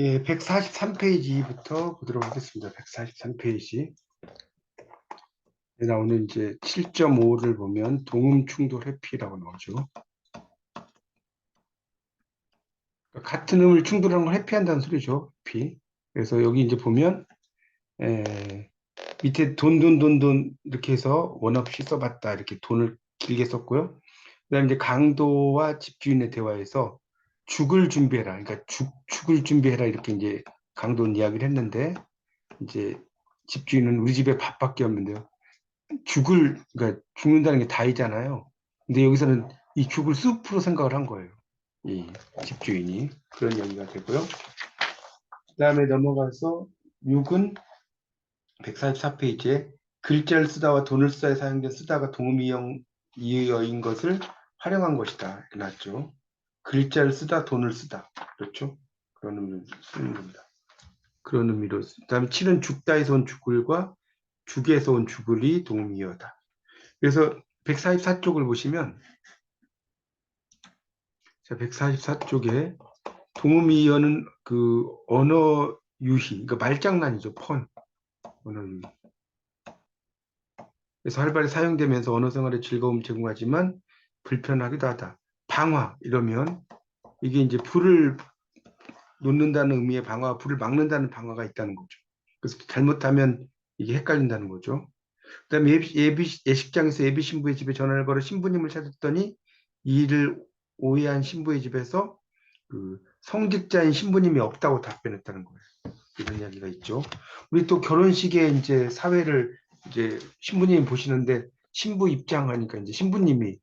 예, 143페이지부터 보도록 하겠습니다. 143페이지. 나오는 이제 7.5를 보면 동음 충돌 회피라고 나오죠. 그러니까 같은 음을 충돌하는 걸 회피한다는 소리죠. 회피. 그래서 여기 이제 보면 밑에 돈 이렇게 해서 원 없이 써봤다. 이렇게 돈을 길게 썼고요. 그다음에 이제 강도와 집주인의 대화에서 죽을 준비해라. 그러니까 죽을 준비해라. 이렇게 이제 강도는 이야기를 했는데 이제 집주인은 우리 집에 밥밖에 없는데요. 그러니까 죽는다는 게 다이잖아요. 근데 여기서는 이 죽을 숲으로 생각을 한 거예요. 이 집주인이. 그런 이야기가 되고요. 그 다음에 넘어가서 6은 144페이지에 글자를 쓰다와 돈을 쓰다에 사용된 쓰다가 동음이어인 것을 활용한 것이다. 이렇게 나왔죠. 글자를 쓰다, 돈을 쓰다. 그렇죠? 그런 의미로 쓰는 겁니다. 그런 의미로. 그 다음에 7은 죽다에서 온 죽을과 죽에서 온 죽을이 동음이어다. 그래서 144쪽을 보시면, 자, 144쪽에 동음이어는 그 언어 유희, 그러니까 말장난이죠. 언어 유희. 그래서 활발히 사용되면서 언어 생활에 즐거움 제공하지만 불편하기도 하다. 방화 이러면 이게 이제 불을 놓는다는 의미의 방화, 불을 막는다는 방화가 있다는 거죠. 그래서 잘못하면 이게 헷갈린다는 거죠. 그다음에 예식장에서 예비 신부의 집에 전화를 걸어 신부님을 찾았더니 이 일을 오해한 신부의 집에서 그 성직자인 신부님이 없다고 답변했다는 거예요. 이런 이야기가 있죠. 우리 또 결혼식에 이제 사회를 이제 신부님이 보시는데 신부 입장하니까 이제 신부님이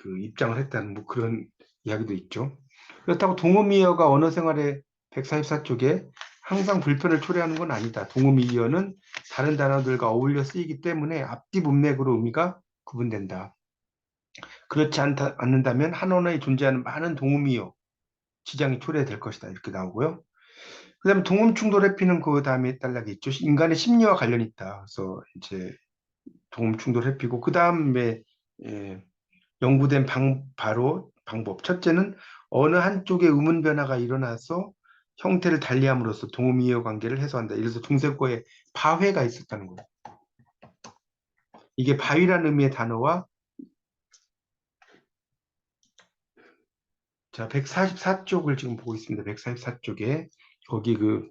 그 입장을 했다는 뭐 그런 이야기도 있죠. 그렇다고 동음이어가 언어 생활의 144쪽에 항상 불편을 초래하는 건 아니다. 동음이어는 다른 단어들과 어울려 쓰이기 때문에 앞뒤 문맥으로 의미가 구분된다. 그렇지 않는다면 한 언어에 존재하는 많은 동음이어 지장이 초래될 것이다. 이렇게 나오고요. 그 다음에 동음 충돌 회피는 그 다음에 딸락이 있죠. 인간의 심리와 관련이 있다. 그래서 이제 동음 충돌 회피고 그 다음에 연구된 바로 방법. 첫째는 어느 한쪽에 음운 변화가 일어나서 형태를 달리함으로써 동음이어 관계를 해소한다. 이래서 중세거에 바회가 있었다는 거예요. 이게 바위라는 의미의 단어와 자 144쪽을 지금 보고 있습니다. 144쪽에 거기 그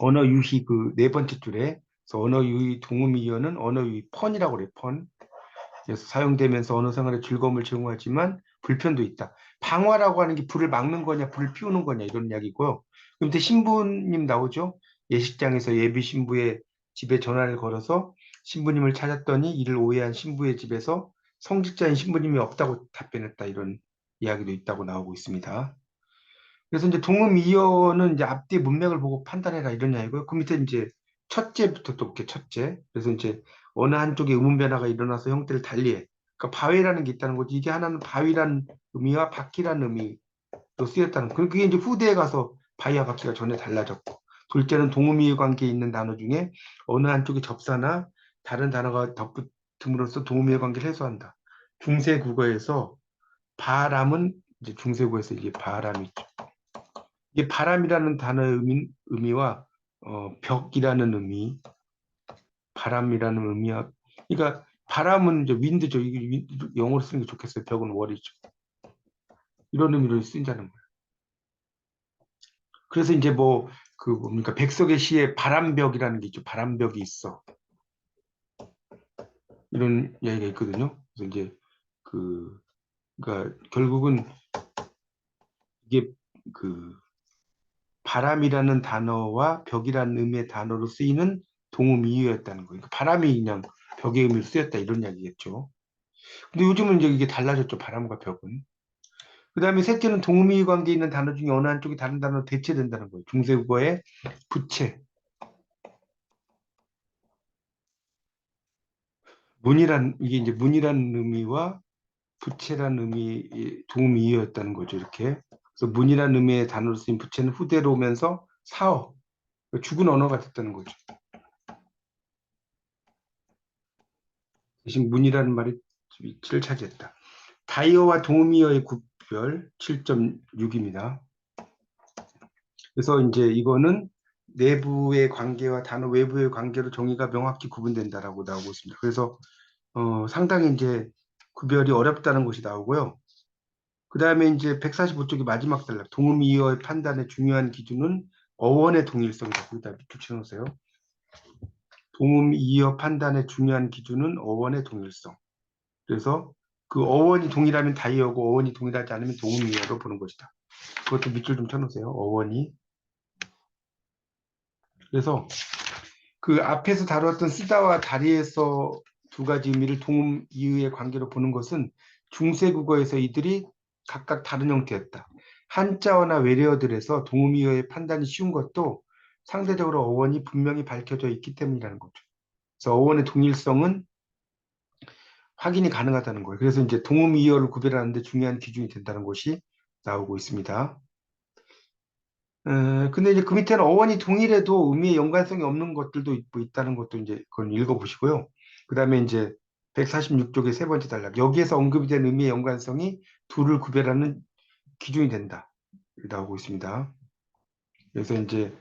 언어 유희 그 네 번째 줄에 그래서 언어 유희 동음이어는 언어 유희 펀이라고 그래요. 펀. 그래서 사용되면서 언어 생활에 즐거움을 제공하지만 불편도 있다. 방화라고 하는 게 불을 막는 거냐, 불을 피우는 거냐 이런 이야기고요. 그런데 신부님 나오죠? 예식장에서 예비 신부의 집에 전화를 걸어서 신부님을 찾았더니 이를 오해한 신부의 집에서 성직자인 신부님이 없다고 답변했다 이런 이야기도 있다고 나오고 있습니다. 그래서 이제 동음이어는 이제 앞뒤 문맥을 보고 판단해라 이런 이야기고요. 그 밑에 이제 첫째부터 또 이렇게 첫째. 그래서 이제 어느 한쪽에 음운 변화가 일어나서 형태를 달리해. 그러니까 바위라는 게 있다는 거지. 이게 하나는 바위라는 의미와 바퀴라는 의미로 쓰였다는 거. 그게 이제 후대에 가서 바위와 바퀴가 전혀 달라졌고. 둘째는 동음이의 관계에 있는 단어 중에 어느 한쪽에 접사나 다른 단어가 덧붙음으로써 동음이의 관계를 해소한다. 중세 국어에서 바람은 이제 중세국어에서 이게 바람이 이게 바람이라는 단어의 의미와 벽이라는 의미, 바람이라는 의미와 그러니까 바람은 이제 윈드죠. 이게 영어로 쓰는 게 좋겠어요. 벽은 월이죠. 이런 의미로 쓰인다는 거예요. 그래서 이제 뭐 그 뭡니까 백석의 시에 바람벽이라는 게 있죠. 바람벽이 있어. 이런 이야기가 있거든요. 그래서 이제 그 그러니까 결국은 이게 그 바람이라는 단어와 벽이라는 의미의 단어로 쓰이는 동음 이유였다는 거예요. 그러니까 바람이 그냥 벽의 의미로 쓰였다 이런 이야기겠죠. 근데 요즘은 이제 이게 달라졌죠. 바람과 벽은. 그 다음에 셋째는 동음이 관계에 있는 단어 중에 어느 한쪽이 다른 단어로 대체된다는 거예요. 중세국어의 부채. 이게 이제 문이라는 의미와 부채라는 의미, 동음이 이어였다는 거죠. 이렇게. 그래서 문이라는 의미의 단어로 쓰인 부채는 후대로 오면서 사어, 죽은 언어가 됐다는 거죠. 대신 문이라는 말이 위치를 차지했다. 다이어와 동음이어의 구별 7.6입니다. 그래서 이제 이거는 내부의 관계와 단어 외부의 관계로 정의가 명확히 구분된다라고 나오고 있습니다. 그래서 상당히 이제 구별이 어렵다는 것이 나오고요. 그 다음에 이제 145쪽의 마지막 단락, 동음이어의 판단의 중요한 기준은 어원의 동일성이다. 거기다 밑줄 쳐놓으세요. 동음이어 판단의 중요한 기준은 어원의 동일성. 그래서 그 어원이 동일하면 다이어고 어원이 동일하지 않으면 동음이어로 보는 것이다. 그것도 밑줄 좀 쳐놓으세요. 어원이. 그래서 그 앞에서 다루었던 쓰다와 다리에서 두 가지 의미를 동음 이의의 관계로 보는 것은 중세 국어에서 이들이 각각 다른 형태였다. 한자어나 외래어들에서 동음 이의의 판단이 쉬운 것도 상대적으로 어원이 분명히 밝혀져 있기 때문이라는 거죠. 그래서 어원의 동일성은 확인이 가능하다는 거예요. 그래서 이제 동음 이의어를 구별하는데 중요한 기준이 된다는 것이 나오고 있습니다. 근데 이제 그 밑에는 어원이 동일해도 의미의 연관성이 없는 것들도 있다는 것도 이제 그건 읽어보시고요. 그 다음에 이제 146쪽의 세 번째 단락. 여기에서 언급이 된 의미의 연관성이 둘을 구별하는 기준이 된다. 이렇게 나오고 있습니다. 그래서 이제,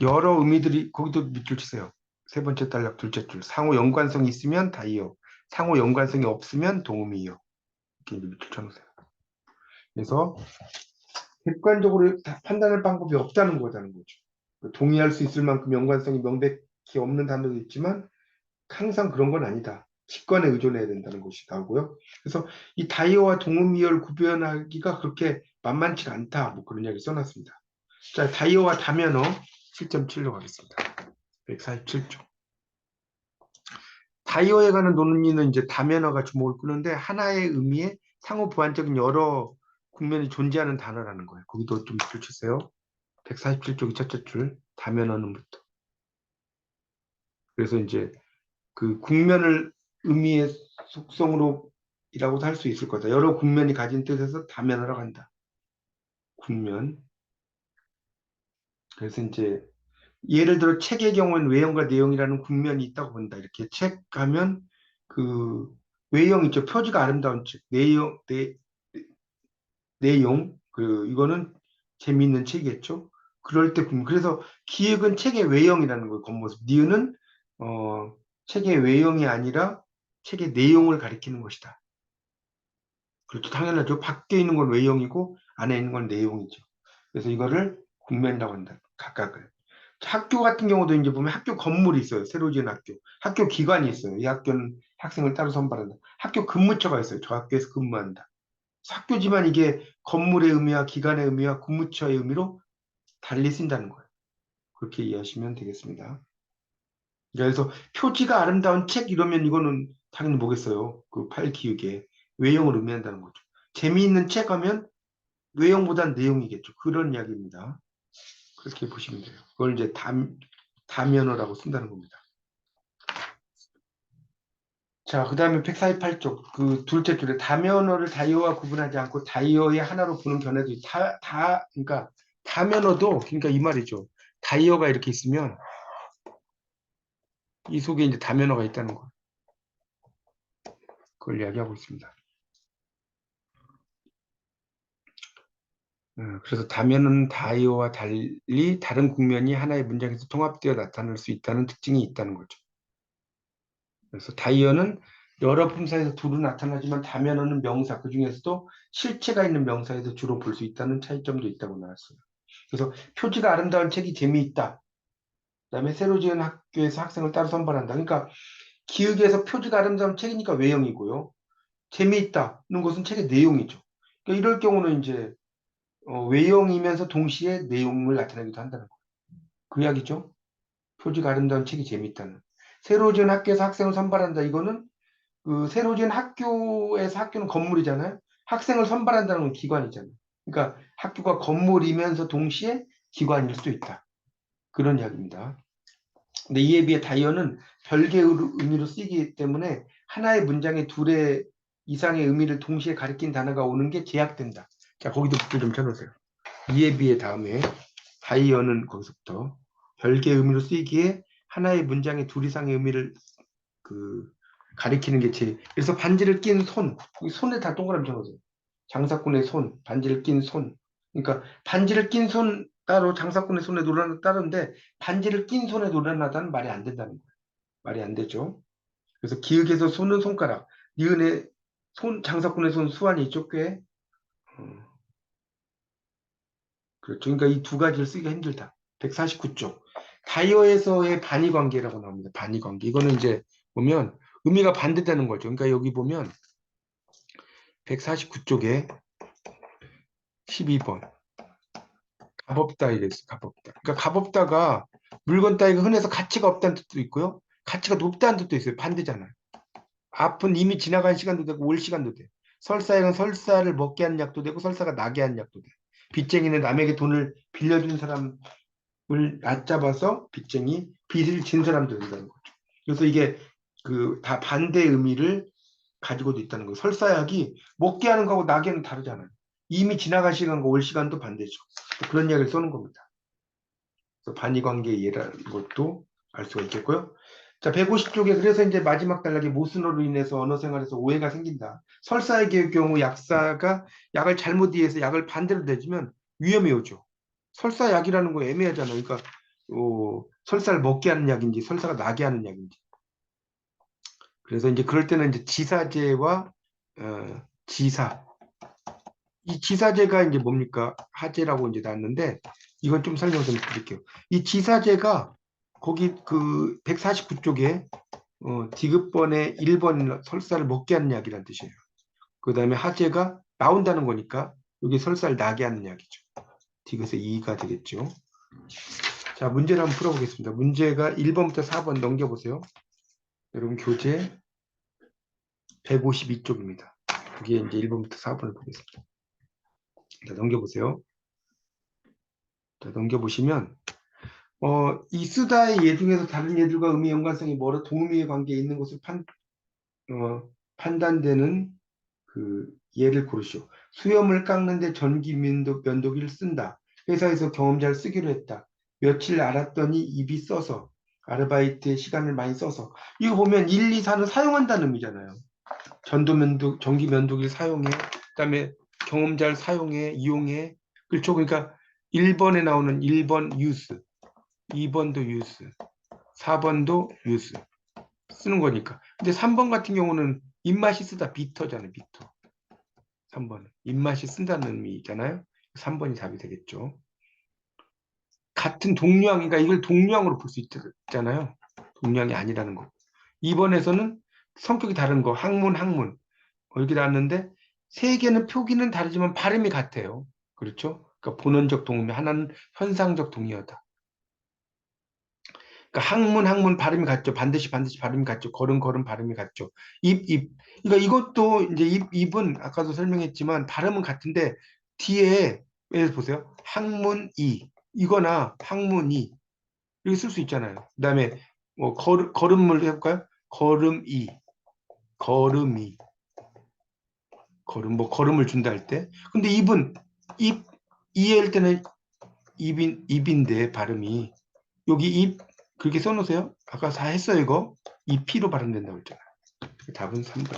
여러 의미들이, 거기도 밑줄 치세요. 세 번째 단락, 둘째 줄. 상호 연관성이 있으면 다이어. 상호 연관성이 없으면 동음이요. 이렇게 이제 밑줄 쳐놓으세요. 그래서 객관적으로 판단할 방법이 없다는 거라는 거죠. 동의할 수 있을 만큼 연관성이 명백히 없는 단어도 있지만 항상 그런 건 아니다. 직관에 의존해야 된다는 것이 나오고요. 그래서 이 다이어와 동음이어를 구별하기가 그렇게 만만치 않다. 뭐 그런 이야기 써놨습니다. 자, 다이어와 다면어 7.7로 가겠습니다. 147쪽. 다이어에 관한 논의는 이제 다면어가 주목을 끄는데 하나의 의미에 상호 보완적인 여러 국면이 존재하는 단어라는 거예요. 거기도 좀 밑줄 치세요. 147쪽이 첫째 줄, 다면어는부터. 그래서 이제 그 국면을 의미의 속성으로 이라고도 할 수 있을 거다. 여러 국면이 가진 뜻에서 다면어라고 한다. 국면. 그래서 이제 예를 들어 책의 경우는 외형과 내용이라는 국면이 있다고 본다. 이렇게 책 하면 그 외형 있죠. 표지가 아름다운 책. 내용. 이거는 재미있는 책이겠죠. 그럴 때 그래서 기획은 책의 외형이라는 거예요. 겉모습. 니은은 책의 외형이 아니라 책의 내용을 가리키는 것이다. 그렇죠. 당연하죠. 밖에 있는 건 외형이고 안에 있는 건 내용이죠. 그래서 이거를 국면이라고 한다. 각각을. 학교 같은 경우도 이제 보면 학교 건물이 있어요. 새로 지은 학교. 학교 기관이 있어요. 이 학교는 학생을 따로 선발한다. 학교 근무처가 있어요. 저 학교에서 근무한다. 학교지만 이게 건물의 의미와 기관의 의미와 근무처의 의미로 달리 쓴다는 거예요. 그렇게 이해하시면 되겠습니다. 그래서 표지가 아름다운 책 이러면 이거는 당연히 뭐겠어요. 그 팔 기울기에 외형을 의미한다는 거죠. 재미있는 책 하면 외형보단 내용이겠죠. 그런 이야기입니다. 그렇게 보시면 돼요. 그걸 이제 다면어라고 쓴다는 겁니다. 자, 그 다음에 148쪽, 그 둘째 줄에 다면어를 다이어와 구분하지 않고 다이어의 하나로 보는 견해도 그러니까 다면어도, 그러니까 이 말이죠. 다이어가 이렇게 있으면 이 속에 이제 다면어가 있다는 거. 그걸 이야기하고 있습니다. 그래서 다면은 다이어와 달리 다른 국면이 하나의 문장에서 통합되어 나타날 수 있다는 특징이 있다는 거죠. 그래서 다이어는 여러 품사에서 두루 나타나지만 다면어는 명사, 그 중에서도 실체가 있는 명사에서 주로 볼 수 있다는 차이점도 있다고 나왔어요. 그래서 표지가 아름다운 책이 재미있다. 그다음에 새로 지은 학교에서 학생을 따로 선발한다. 그러니까 기억에서 표지가 아름다운 책이니까 외형이고요. 재미있다는 것은 책의 내용이죠. 그러니까 이럴 경우는 이제 외형이면서 동시에 내용을 나타내기도 한다는 거예요. 그 이야기죠. 표지가 아름다운 책이 재미있다는. 새로 지은 학교에서 학생을 선발한다. 이거는 그 새로 지은 학교에서 학교는 건물이잖아요. 학생을 선발한다는 건 기관이잖아요. 그러니까 학교가 건물이면서 동시에 기관일 수도 있다. 그런 이야기입니다. 근데 이에 비해 다이어는 별개의 의미로 쓰이기 때문에 하나의 문장에 둘의 이상의 의미를 동시에 가리킨 단어가 오는 게 제약된다. 자, 거기도 붙여 좀 쳐놓으세요. 이에 비해 다음에 다이어는 거기서부터 별개의 의미로 쓰이기에 하나의 문장에 둘 이상의 의미를 그 가리키는 게 그래서 반지를 낀 손, 손에 다 동그라미 쳐놓으세요. 장사꾼의 손, 반지를 낀 손. 그러니까 반지를 낀 손 따로 장사꾼의 손에 노래나 따른데 반지를 낀 손에 노래나다는 말이 안 된다는 거예요. 말이 안 되죠. 그래서 기역에서 손은 손가락, 니은의 손, 장사꾼의 손 수완이 있죠, 꽤. 그렇죠. 그러니까 이 두 가지를 쓰기가 힘들다. 149쪽. 다이어에서의 반의 관계라고 나옵니다. 반의 관계. 이거는 이제 보면 의미가 반대되는 거죠. 그러니까 여기 보면 149쪽에 12번. 값없다 이랬어요. 값없다. 그러니까 값없다가 물건 따위가 흔해서 가치가 없다는 뜻도 있고요. 가치가 높다는 뜻도 있어요. 반대잖아요. 앞은 이미 지나간 시간도 되고 올 시간도 돼. 설사에는 설사를 먹게 하는 약도 되고 설사가 나게 하는 약도 돼. 빚쟁이는 남에게 돈을 빌려준 사람을 낮잡아서 빚쟁이, 빚을 진 사람도 된다는 거죠. 그래서 이게 그 다 반대 의미를 가지고도 있다는 거예요. 설사약이 먹게 하는 거하고 나게 하는 다르잖아요. 이미 지나간 시간과 올 시간도 반대죠. 그런 이야기를 써는 겁니다. 그래서 반의관계 예라는 것도 알 수가 있겠고요. 자, 150쪽에 그래서 이제 마지막 단락에 모순어로 인해서 언어 생활에서 오해가 생긴다. 설사의 경우 약사가 약을 잘못 이해해서 약을 반대로 내주면 위험이 오죠. 설사약이라는 거 애매하잖아요. 그러니까 설사를 먹게 하는 약인지 설사가 나게 하는 약인지. 그래서 이제 그럴 때는 이제 지사제와 지사. 이 지사제가 이제 뭡니까? 하제라고 이제 나왔는데 이건 좀 설명 좀 드릴게요. 이 지사제가 거기 그 149쪽에 디귿번에 1번 설사를 먹게 하는 약이라는 뜻이에요. 그 다음에 하제가 나온다는 거니까 여기 설사를 나게 하는 약이죠. 디귿의 2가 되겠죠. 자, 문제를 한번 풀어보겠습니다. 문제가 1번부터 4번 넘겨보세요. 여러분 교재 152쪽입니다. 그게 이제 1번부터 4번을 보겠습니다. 자, 넘겨보세요. 자, 넘겨보시면 이 쓰다의 예 중에서 다른 예들과 의미 연관성이 멀어 동의의 관계에 있는 것을 판단되는 그 예를 고르시오. 수염을 깎는데 전기 면도기를 쓴다. 회사에서 경험자를 쓰기로 했다. 며칠 알았더니 입이 써서 아르바이트에 시간을 많이 써서 이거 보면 1, 2, 4는 사용한다는 의미잖아요. 전기 면도기를 사용해. 그다음에 경험자를 사용해, 이용해. 그렇죠. 그러니까 1번에 나오는 1번 유스, 2번도 유스, 4번도 유스 쓰는 거니까. 근데 3번 같은 경우는 입맛이 쓰다 비터잖아요. 비터. 3번은 입맛이 쓴다는 의미잖아요. 3번이 답이 되겠죠. 같은 동류항이니까 이걸 동류항으로 볼 수 있잖아요. 동류항이 아니라는 거. 2번에서는 성격이 다른 거. 학문, 학문. 이렇게 나왔는데 세 개는 표기는 다르지만 발음이 같아요. 그렇죠? 그러니까 본원적 동의, 하나는 현상적 동의어다. 그러니까 학문 발음이 같죠. 반드시 발음이 같죠. 걸음 발음이 같죠. 입. 그러니까 이것도 이제 입은 아까도 설명했지만 발음은 같은데 뒤에 예를 보세요. 학문이 이거나 학문이 이렇게 쓸 수 있잖아요. 그다음에 뭐 걸음을 해볼까요? 걸음이 뭐 걸음을 준다 할 때. 근데 입은 입 이해할 때는 입인데 발음이 여기 입 그렇게 써놓으세요. 아까 다 했어요 이거. 입피로 발음된다고 했잖아요. 답은 3번.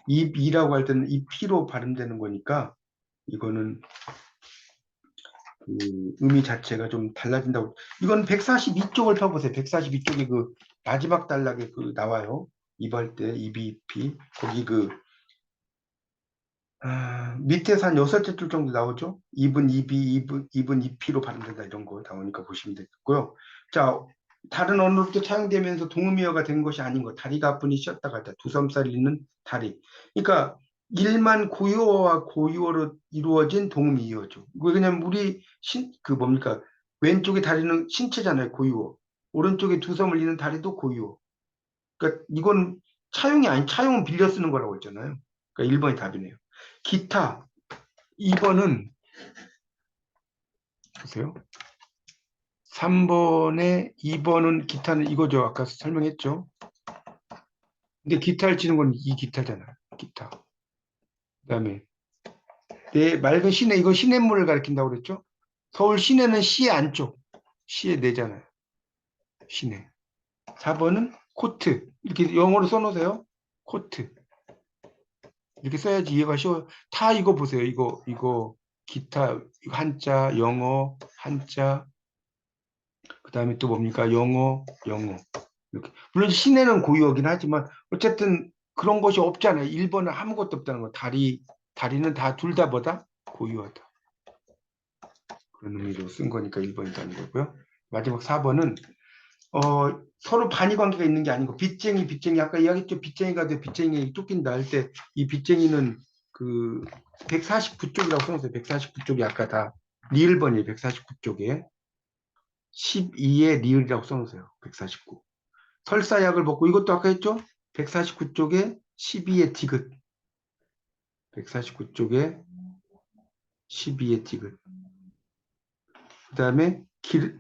입이라고 할 때는 입피로 발음되는 거니까 이거는 그 의미 자체가 좀 달라진다고. 이건 142쪽을 펴보세요. 142쪽에 그 마지막 단락에 그 나와요. 입할 때 입이 거기 그 밑에서 한 여섯째 줄 정도 나오죠? 입은 입히로 발음된다 이런 거 나오니까 보시면 되겠고요. 자, 다른 언어로도 차용되면서 동음이어가 된 것이 아닌 것. 다리가 아프니 쉬었다 가자. 두섬살 있는 다리. 그러니까 일만 고유어와 고유어로 이루어진 동음이어죠. 왜냐면 우리 그 뭡니까? 왼쪽에 다리는 신체잖아요. 고유어. 오른쪽에 두섬을 잇는 다리도 고유어. 그러니까 이건 차용은 빌려 쓰는 거라고 했잖아요. 그러니까 1번이 답이네요. 기타 2번은 보세요. 3번에 2번은 기타는 이거죠. 아까 설명했죠. 근데 기타를 치는 건 이 기타잖아요. 기타. 그다음에 맑은 시내 이건 시냇물을 가리킨다고 그랬죠. 서울 시내는 시 안쪽. 시의 내잖아요. 시내. 4번은 코트. 이렇게 영어로 써놓으세요. 코트. 이렇게 써야지 이해가 쉬워요. 다 이거 보세요. 이거 기타 한자, 영어, 한자, 그 다음에 또 뭡니까? 영어, 영어. 이렇게. 물론 시내는 고유어긴 하지만 어쨌든 그런 것이 없잖아요. 1번은 아무것도 없다는 거. 다리는 다 둘 다 뭐다? 고유어다. 그런 의미로 쓴 거니까 1번이라는 거고요. 마지막 4번은 서로 반의 관계가 있는 게 아니고 빚쟁이 아까 이야기했죠. 빚쟁이가 돼 빚쟁이 쫓긴다 할 때 이 빚쟁이는 그 149쪽이라고 써놓으세요. 149쪽이 아까 다 리을번이에요. 149쪽에 12에 리을이라고 써놓으세요. 149. 설사약을 먹고 이것도 아까 했죠. 149쪽에 12에 디귿. 149쪽에 12에 디귿. 그 다음에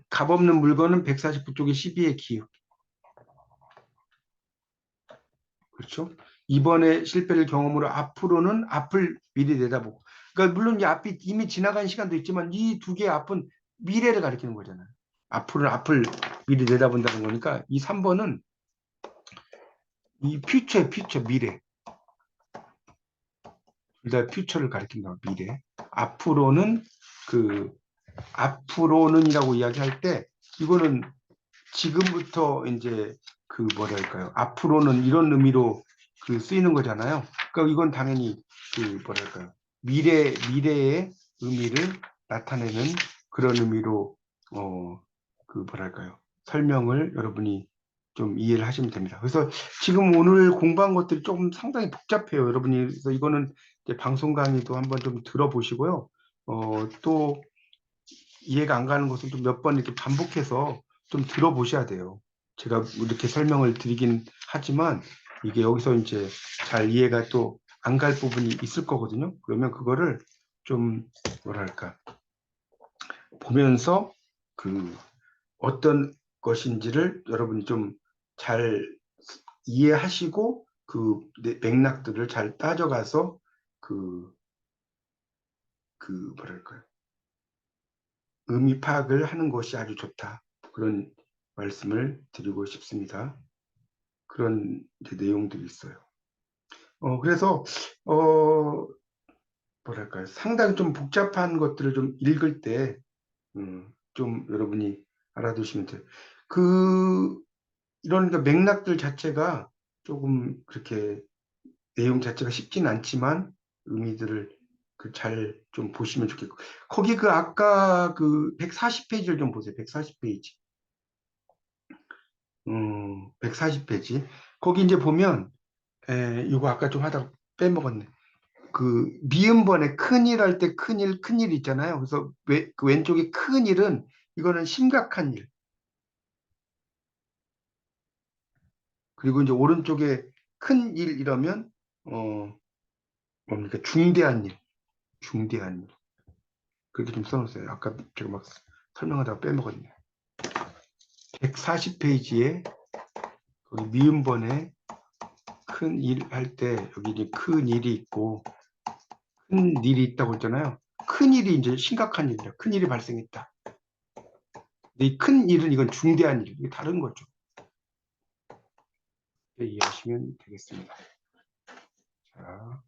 값없는 물건은 149쪽에 12에 기역. 그렇죠? 이번에 실패를 경험으로 앞으로는 앞을 미리 내다보고. 그러니까 물론 이 앞이 이미 지나간 시간도 있지만 이 두 개의 앞은 미래를 가리키는 거잖아요. 앞으로는 앞을 미리 내다본다는 거니까 이 3번은 이 퓨처 미래. 둘 다 퓨처를 가리킨다. 미래. 앞으로는 그 앞으로는이라고 이야기할 때 이거는 지금부터 이제 그 뭐랄까요? 앞으로는 이런 의미로 그 쓰이는 거잖아요. 그러니까 이건 당연히 그 뭐랄까요? 미래의 의미를 나타내는 그런 의미로 그 뭐랄까요? 설명을 여러분이 좀 이해를 하시면 됩니다. 그래서 지금 오늘 공부한 것들이 조금 상당히 복잡해요. 여러분이 그래서 이거는 이제 방송 강의도 한번 좀 들어보시고요. 또 이해가 안 가는 것은 좀 몇 번 이렇게 반복해서 좀 들어보셔야 돼요. 제가 이렇게 설명을 드리긴 하지만 이게 여기서 이제 잘 이해가 또 안 갈 부분이 있을 거거든요. 그러면 그거를 좀 뭐랄까 보면서 그 어떤 것인지를 여러분이 좀 잘 이해하시고 그 맥락들을 잘 따져가서 그, 그 뭐랄까요 의미 파악을 하는 것이 아주 좋다. 그런 말씀을 드리고 싶습니다. 그런 이제 내용들이 있어요. 그래서 뭐랄까요 상당히 좀 복잡한 것들을 좀 읽을 때 좀 여러분이 알아두시면 돼요. 그 이런 그 맥락들 자체가 조금 그렇게 내용 자체가 쉽진 않지만 의미들을 그 잘 좀 보시면 좋겠고 거기 그 아까 그 140페이지를 좀 보세요. 140페이지. 140페이지. 거기 이제 보면 이거 아까 좀 하다가 빼먹었네. 그 미음번에 큰일 할 때 큰일 있잖아요. 그래서 그 왼쪽에 큰일은 이거는 심각한 일. 그리고 이제 오른쪽에 큰일 이러면 뭡니까? 중대한 일. 그렇게 좀 써놓으세요. 아까 제가 막 설명하다가 빼먹었네. 140페이지에 거기 미음번에 큰 일 할 때 여기 이제 큰 일이 있고 큰 일이 있다고 했잖아요. 큰 일이 이제 심각한 일이야. 큰 일이 발생했다. 근데 이 큰 일은 이건 중대한 일. 이게 다른 거죠. 이해하시면 되겠습니다. 자.